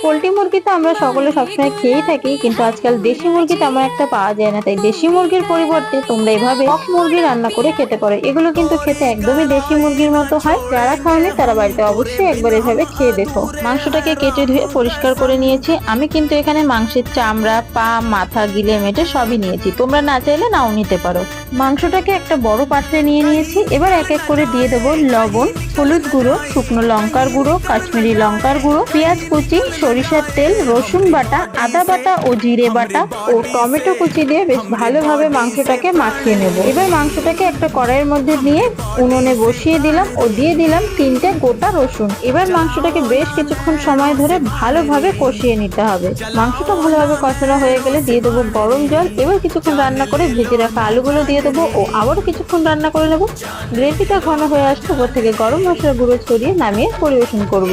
Poultry মুরগি তো আমরা সকলে সবসময় খেয়েই থাকি, কিন্তু আজকাল দেশি মুরগি তেমন একটা পাওয়া যায় না। তাই দেশি মুরগির পরিবর্তে তোমরা এভাবে কক মুরগি রান্না করে খেতে পারো। এগুলো কিন্তু খেতে একদমই দেশি মুরগির মতো হয়। যারা খাওনি তারা বাড়িতে অবশ্যই একবার এভাবে খেয়ে দেখো। মাংসটাকে কেটে ধুয়ে পরিষ্কার করে নিয়েছি। আমি কিন্তু এখানে মাংসের চামড়া, পা, মাথা, গিলে মেটে সবই নিয়েছি। তোমরা না চাইলে নাও নিতে পারো। মাংসটাকে একটা বড় পাত্রে নিয়ে নিয়েছি। এবার এক এক করে দিয়ে দেবো লবণ, হলুদ গুঁড়ো, শুকনো লঙ্কার গুঁড়ো, কাশ্মীরি লঙ্কার গুঁড়ো, পেঁয়াজ কুচি, সরিষার তেল, রসুন বাটা, আদা বাটা ও জিরে বাটা ও টমেটো কুচি দিয়ে বেশ ভালোভাবে মাংসটাকে মাখিয়ে নেব। এবার মাংসটাকে একটা কড়াইয়ের মধ্যে নিয়ে উনুনে বসিয়ে দিলাম ও দিয়ে দিলাম 3টে গোটা রসুন। এবার মাংসটাকে বেশ কিছুক্ষণ সময় ধরে ভালোভাবে কষিয়ে নিতে হবে। মাংসটা ভালোভাবে কষানো হয়ে গেলে দিয়ে দেবো গরম জল। এবার কিছুক্ষণ রান্না করে ভেজে রাখা আলুগুলো দিয়ে দেবো ও আবারও কিছুক্ষণ রান্না করে নেবো। গ্রেভিটা ঘন হয়ে আসলে উপর থেকে গরম মশলা গুঁড়ো ছড়িয়ে নামিয়ে পরিবেশন করব।